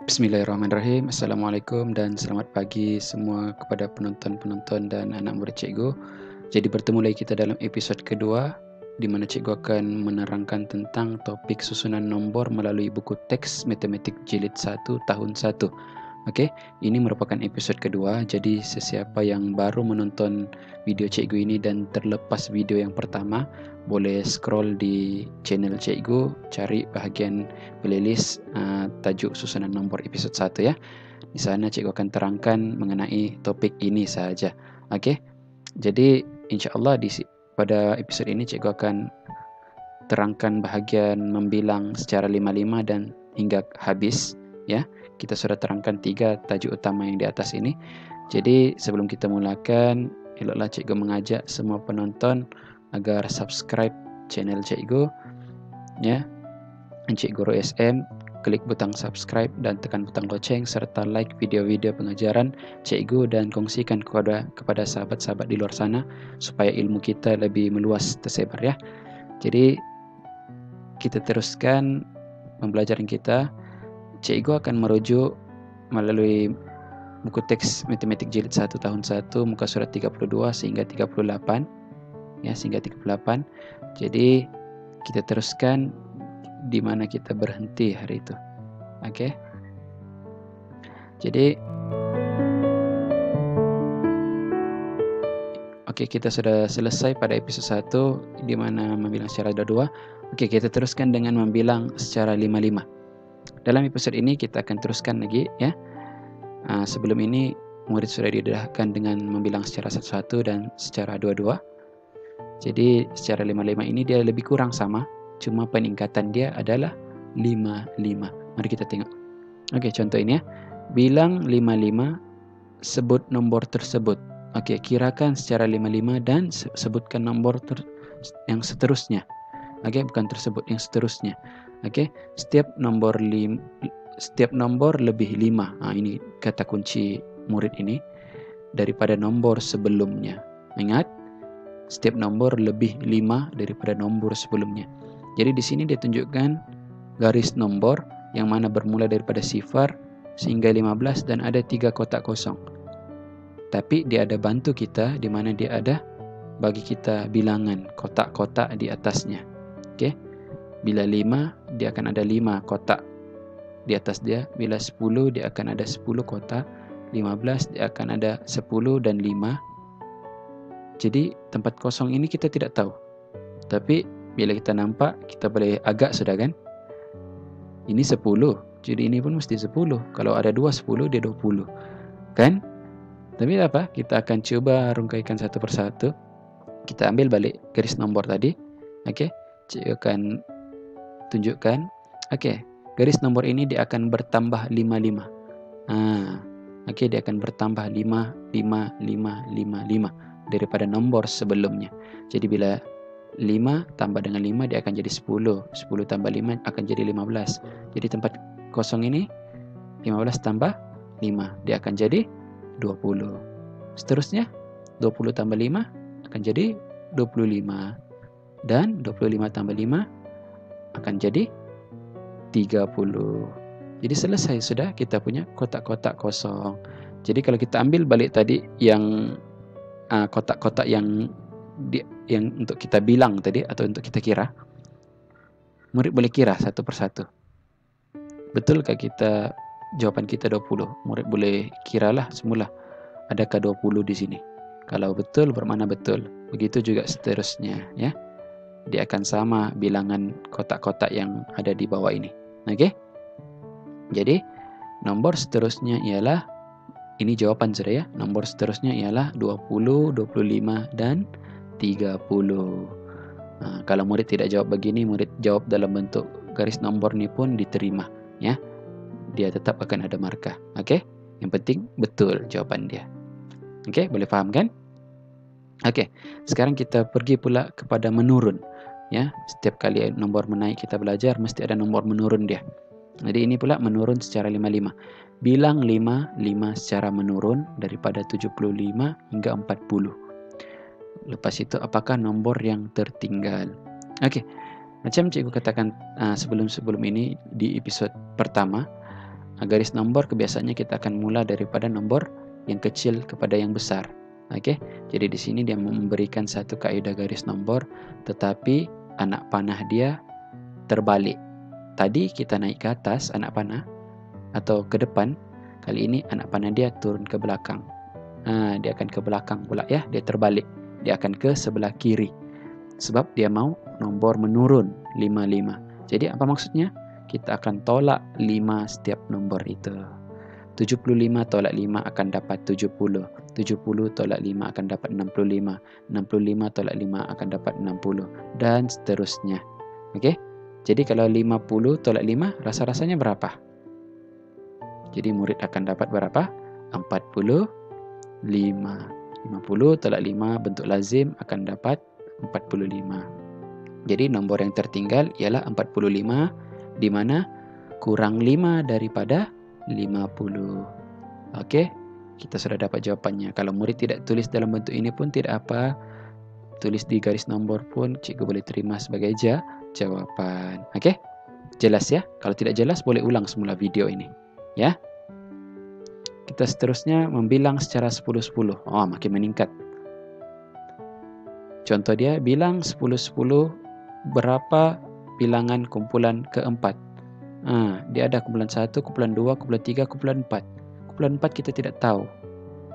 Bismillahirrahmanirrahim. Assalamualaikum dan selamat pagi semua kepada penonton-penonton dan anak murid cikgu. Jadi bertemu lagi kita dalam episod kedua di mana cikgu akan menerangkan tentang topik susunan nombor melalui buku teks matematik jilid 1 tahun 1. Okey, ini merupakan episod kedua. Jadi sesiapa yang baru menonton video cikgu ini dan terlepas video yang pertama, boleh scroll di channel cikgu, cari bahagian playlist tajuk susunan nombor episod 1 ya. Di sana cikgu akan terangkan mengenai topik ini sahaja. Okey. Jadi insya-Allah pada episod ini cikgu akan terangkan bahagian membilang secara 55 dan hingga habis ya. Kita sudah terangkan 3 tajuk utama yang di atas ini. Jadi sebelum kita mulakan, eloklah cikgu mengajak semua penonton agar subscribe channel cikgu ya. Encik Guru SM, klik butang subscribe dan tekan butang loceng serta like video-video pengajaran cikgu dan kongsikan kepada sahabat-sahabat di luar sana supaya ilmu kita lebih meluas tersebar ya. Jadi kita teruskan pembelajaran kita. Cikgu akan merujuk melalui buku teks matematik jilid 1 tahun 1 muka surat 32 sehingga 38 ya, sehingga 38. Jadi kita teruskan di mana kita berhenti hari itu. Okey. Jadi kita sudah selesai pada episod 1 di mana membilang secara 22. Okey, kita teruskan dengan membilang secara 55. Dalam episod ini kita akan teruskan lagi ya. Sebelum ini murid sudah didedahkan dengan membilang secara 11 dan secara 22. Jadi secara 55 ini dia lebih kurang sama, cuma peningkatan dia adalah 55. Mari kita tengok. Okey, contoh ini ya. Bilang 55, sebut nombor tersebut. Okey, kirakan secara 55 dan sebutkan nombor yang seterusnya. Okey, bukan tersebut, yang seterusnya. Okey, setiap nombor lebih 5. Ini kata kunci murid ini daripada nombor sebelumnya. Ingat, setiap nombor lebih 5 daripada nombor sebelumnya. Jadi di sini dia tunjukkan garis nombor yang mana bermula daripada 0 sehingga 15 dan ada 3 kotak kosong. Tapi dia ada bantu kita di mana dia ada bagi kita bilangan kotak-kotak di atasnya. Okey. Bila 5 dia akan ada 5 kotak di atas dia. Bila 10 dia akan ada 10 kotak. 15 dia akan ada 10 dan 5. Jadi tempat kosong ini kita tidak tahu. Tapi bila kita nampak, kita boleh agak sudah kan? Ini 10. Jadi ini pun mesti 10. Kalau ada 2 10 dia 20. Kan? Tapi apa? Kita akan cuba rungkaikan satu persatu. Kita ambil balik garis nombor tadi. Okey. Cikgu akan tunjukkan. Okey. Garis nombor ini dia akan bertambah 55. Okey, dia akan bertambah 5 daripada nombor sebelumnya. Jadi bila 5 tambah dengan 5 dia akan jadi 10. 10 tambah 5 akan jadi 15. Jadi tempat kosong ini 15 tambah 5 dia akan jadi 20. Seterusnya 20 tambah 5 akan jadi 25. Dan 25 tambah 5 akan jadi 30. Jadi selesai sudah kita punya kotak-kotak kosong. Jadi kalau kita ambil balik tadi yang kotak-kotak yang untuk kita bilang tadi atau untuk kita kira, murid boleh kira satu persatu. Betulkah jawapan kita 20? Murid boleh kiralah semula. Adakah 20 di sini? Kalau betul bermakna betul. Begitu juga seterusnya ya. Dia akan sama bilangan kotak-kotak yang ada di bawah ini. Okey? Jadi nombor seterusnya ialah, ini jawapan sudah ya. Nombor seterusnya ialah 20, 25 dan 30. Kalau murid tidak jawab begini, murid jawab dalam bentuk garis nombor ni pun diterima ya. Dia tetap akan ada markah. Okey? Yang penting betul jawapan dia. Okey, boleh faham kan? Okey. Sekarang kita pergi pula kepada menurun ya. Setiap kali nombor menaik kita belajar mesti ada nombor menurun dia. Jadi ini pula menurun secara 55. Bilang 5 secara menurun daripada 75 hingga 40. Lepas itu apakah nombor yang tertinggal? Okey. Macam cikgu katakan sebelum ini di episod pertama, garis nombor kebiasaannya kita akan mula daripada nombor yang kecil kepada yang besar. Oke, jadi di sini dia memberikan satu kaidah garis nombor, tetapi anak panah dia terbalik. Tadi kita naik ke atas anak panah atau ke depan, kali ini anak panah dia turun ke belakang. Dia akan ke belakang pula ya, dia terbalik. Dia akan ke sebelah kiri. Sebab dia mau nombor menurun 55. Jadi apa maksudnya? Kita akan tolak 5 setiap nombor itu. 75 tolak 5 akan dapat 70. 70 tolak 5 akan dapat 65. 65 tolak 5 akan dapat 60. Dan seterusnya. Oke? Jadi kalau 50 tolak 5, rasa-rasanya berapa? Jadi murid akan dapat berapa? 45. 50 tolak 5 bentuk lazim akan dapat 45. Jadi nombor yang tertinggal ialah 45, di mana kurang 5 daripada 50. Oke, kita sudah dapat jawabannya. Kalau murid tidak tulis dalam bentuk ini pun tidak apa, tulis di garis nombor pun cikgu boleh terima sebagai jawaban. Oke, jelas ya? Kalau tidak jelas boleh ulang semula video ini, ya. Kita seterusnya membilang secara 10-10. Makin meningkat. Contoh dia bilang 10-10 berapa bilangan kumpulan keempat. Dia ada kumpulan 1, kumpulan 2, kumpulan 3, kumpulan 4. Kumpulan 4 kita tidak tahu.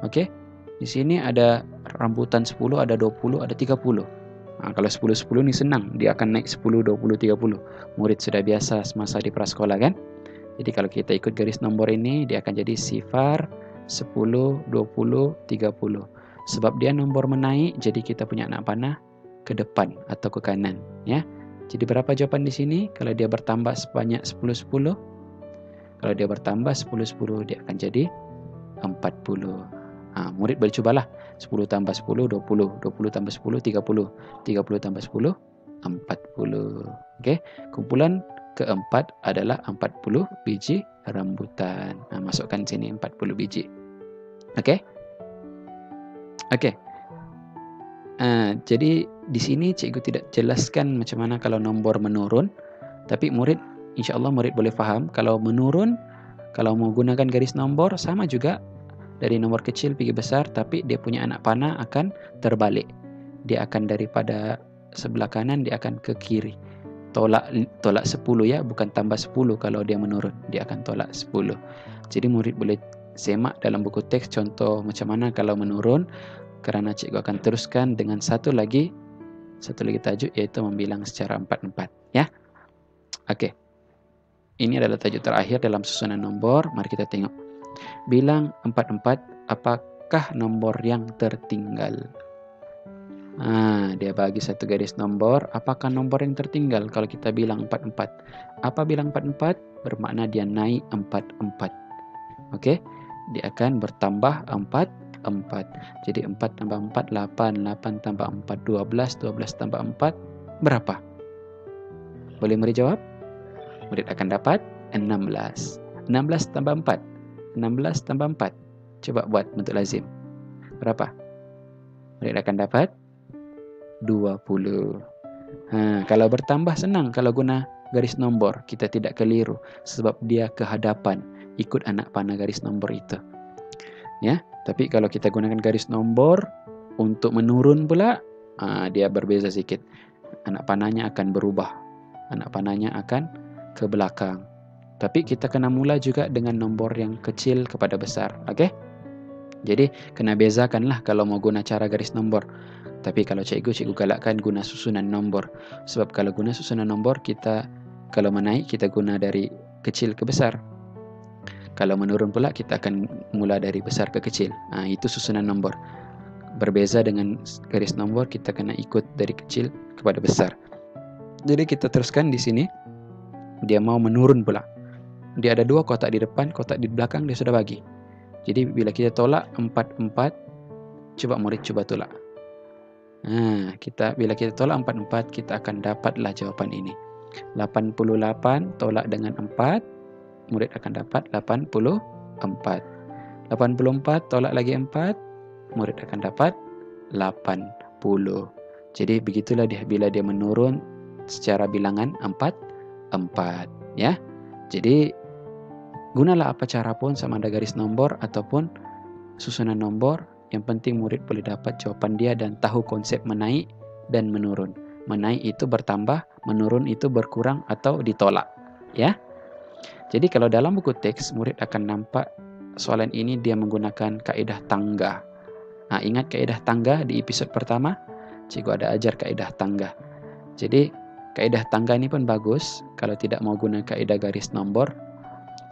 Oke? Di sini ada rambutan 10, ada 20, ada 30. Kalau 10-10 ini senang, dia akan naik 10, 20, 30. Murid sudah biasa semasa di prasekolah kan? Jadi kalau kita ikut garis nombor ini, dia akan jadi sifar 10, 20, 30. Sebab dia nombor menaik, jadi kita punya anak panah ke depan atau ke kanan, ya. Jadi berapa jawaban di sini? Kalau dia bertambah sebanyak 10-10, kalau dia bertambah 10-10, dia akan jadi 40. Murid boleh cubalah. 10 tambah 10, 20. 20 tambah 10, 30. 30 tambah 10, 40. Oke, kumpulan keempat adalah 40 biji rambutan. Masukkan sini 40 biji. Oke? Oke. Jadi di sini cikgu tidak jelaskan macam mana kalau nombor menurun, tapi murid, insya Allah murid boleh faham kalau menurun, kalau menggunakan garis nombor sama juga dari nomor kecil pergi besar, tapi dia punya anak panah akan terbalik. Dia akan daripada sebelah kanan dia akan ke kiri. Tolak 10 ya, bukan tambah 10 kalau dia menurun, dia akan tolak 10. Jadi murid boleh semak dalam buku teks contoh macam mana kalau menurun. Kerana cikgu akan teruskan dengan satu lagi tajuk, yaitu membilang secara 4-4, ya. Oke. Ini adalah tajuk terakhir dalam susunan nombor. Mari kita tengok. Bilang 4-4, apakah nombor yang tertinggal? Dia bagi satu garis nombor. Apakah nombor yang tertinggal kalau kita bilang 4-4? Apa bilang 4-4? Bermakna dia naik 4-4. Oke. Dia akan bertambah 4. Jadi 4 tambah 4, 8. 8 tambah 4, 12. 12 tambah 4, berapa? Boleh murid jawab? Murid akan dapat 16. 16 tambah 4. 16 tambah 4. Coba buat bentuk lazim. Berapa? Murid akan dapat 20. Kalau bertambah senang kalau guna garis nombor. Kita tidak keliru. Sebab dia ke hadapan. Ikut anak panah garis nombor itu. Ya, tapi kalau kita gunakan garis nombor untuk menurun pula, dia berbeza sedikit. Anak panahnya akan berubah. Anak panahnya akan ke belakang. Tapi kita kena mula juga dengan nombor yang kecil kepada besar. Oke? Jadi kena bezakanlah kalau mau guna cara garis nombor. Tapi kalau cikgu galakkan guna susunan nombor. Sebab kalau guna susunan nombor, kita kalau menaik kita guna dari kecil ke besar. Kalau menurun pula kita akan mula dari besar ke kecil. Itu susunan nombor. Berbeza dengan garis nombor, kita kena ikut dari kecil kepada besar. Jadi kita teruskan di sini. Dia mau menurun pula. Dia ada 2 kotak di depan, kotak di belakang dia sudah bagi. Jadi bila kita tolak 4-4, coba murid coba tolak. Bila kita tolak 4-4, kita akan dapatlah jawaban ini. 88 tolak dengan 4, murid akan dapat 84. 84 tolak lagi 4, murid akan dapat 80. Jadi begitulah dia bila dia menurun secara bilangan 4, ya. Jadi Gunalah apa cara pun, sama ada garis nombor ataupun susunan nombor, yang penting murid boleh dapat jawaban dia dan tahu konsep menaik dan menurun. Menaik itu bertambah, menurun itu berkurang atau ditolak. Ya. Jadi kalau dalam buku teks, murid akan nampak soalan ini dia menggunakan kaedah tangga. Nah, ingat kaedah tangga di episod pertama? Cikgu ada ajar kaedah tangga. Jadi kaedah tangga ini pun bagus kalau tidak mau guna kaedah garis nombor.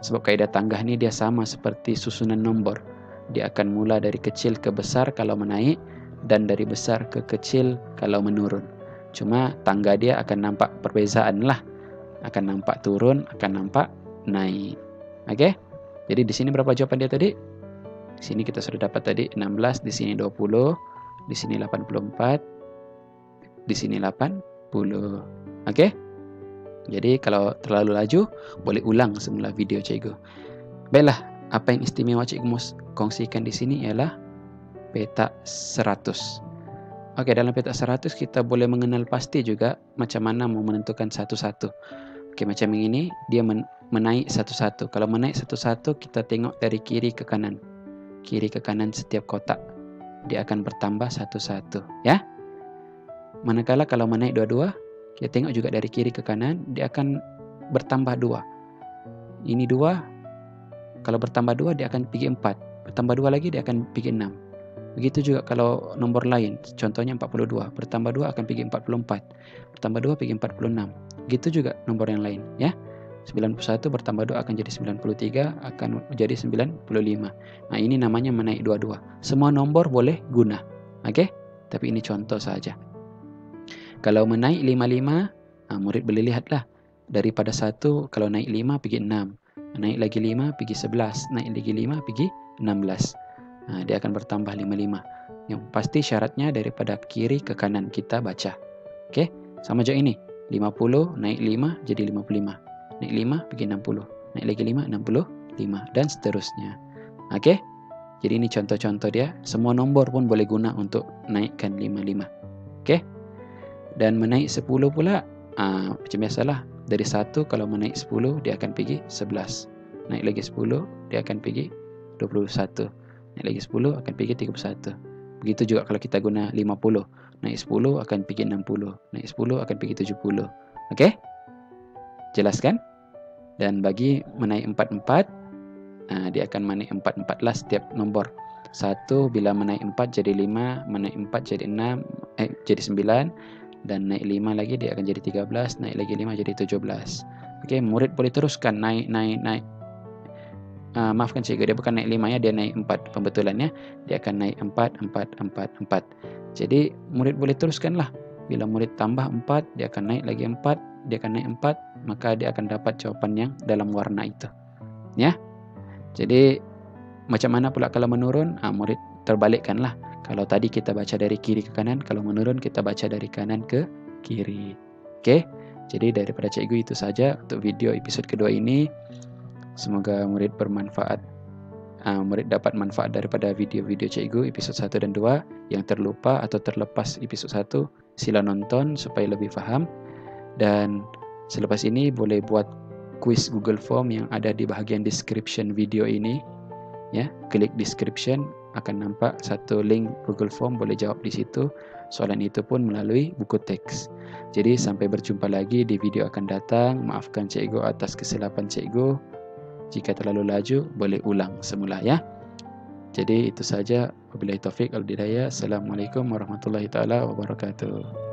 Sebab kaedah tangga ini dia sama seperti susunan nombor. Dia akan mula dari kecil ke besar kalau menaik dan dari besar ke kecil kalau menurun. Cuma tangga dia akan nampak perbezaan lah. Akan nampak turun, akan nampak naik. Oke? Jadi di sini berapa jawaban dia tadi? Di sini kita sudah dapat tadi 16, di sini 20, di sini 84, di sini 80. Oke? Jadi kalau terlalu laju, boleh ulang semula video cikgu. Baiklah, apa yang istimewa cikgu mau kongsikan di sini ialah petak 100. Oke, dalam petak 100 kita boleh mengenal pasti juga macam mana mau menentukan satu-satu. Oke, macam yang ini, dia menaik satu-satu. Kalau menaik satu-satu, kita tengok dari kiri ke kanan. Kiri ke kanan setiap kotak. Dia akan bertambah satu-satu. Ya? Manakala kalau menaik dua-dua, kita tengok juga dari kiri ke kanan, dia akan bertambah 2. Ini 2, kalau bertambah 2 dia akan pergi 4. Bertambah 2 lagi dia akan pergi 6. Begitu juga kalau nomor lain, contohnya 42. Bertambah 2 akan pergi 44. Bertambah 2 pergi 46. Begitu juga nomor yang lain. Ya. 91 bertambah 2 akan jadi 93, akan jadi 95. Nah, ini namanya menaik dua-dua. Semua nomor boleh guna. Oke? Tapi ini contoh saja. Kalau menaik 55, murid boleh lihatlah. Daripada 1, kalau naik 5, pergi 6. Naik lagi 5, pergi 11. Naik lagi 5, pergi 16. Dia akan bertambah 55. Yang pasti syaratnya daripada kiri ke kanan kita baca. Okey? Sama je ini. 50, naik 5, jadi 55. Naik 5, pergi 60. Naik lagi 5, 65. Dan seterusnya. Okey? Jadi ini contoh-contoh dia. Semua nombor pun boleh guna untuk naikkan 55. Okey? Dan menaik 10 pula, macam biasalah. Dari 1, kalau menaik 10, dia akan pergi 11. Naik lagi 10, dia akan pergi 21. Naik lagi 10, akan pergi 31. Begitu juga kalau kita guna 50. Naik 10, akan pergi 60. Naik 10, akan pergi 70. Okey? Jelas kan? Dan bagi menaik 44, dia akan menaik 4 lah setiap nombor. 1, bila menaik 4 jadi 5, menaik 4 jadi 6, jadi 9. Dan naik 5 lagi dia akan jadi 13, naik lagi 5 jadi 17. Okey, murid boleh teruskan naik. Maafkan cikgu, dia bukan naik 5 ya, dia naik 4 pembetulannya. Dia akan naik 4. Jadi murid boleh teruskanlah. Bila murid tambah 4, dia akan naik lagi 4, dia akan naik 4, maka dia akan dapat jawapan yang dalam warna itu. Ya. Jadi macam mana pula kalau menurun? Murid terbalikkanlah. Kalau tadi kita baca dari kiri ke kanan, kalau menurun kita baca dari kanan ke kiri. Okey? Jadi daripada cikgu itu saja untuk video episod kedua ini. Semoga murid bermanfaat. Murid dapat manfaat daripada video-video cikgu episod 1 dan 2. Yang terlupa atau terlepas episod 1, sila nonton supaya lebih faham. Dan selepas ini boleh buat kuis Google Form yang ada di bahagian description video ini. Ya, klik description, akan nampak satu link Google Form, boleh jawab di situ. Soalan itu pun melalui buku teks. Jadi sampai berjumpa lagi di video akan datang. Maafkan cikgu atas kesilapan cikgu. Jika terlalu laju, boleh ulang semula ya. Jadi itu saja. Wabillahi taufik wal hidayah. Assalamualaikum warahmatullahi taala wabarakatuh.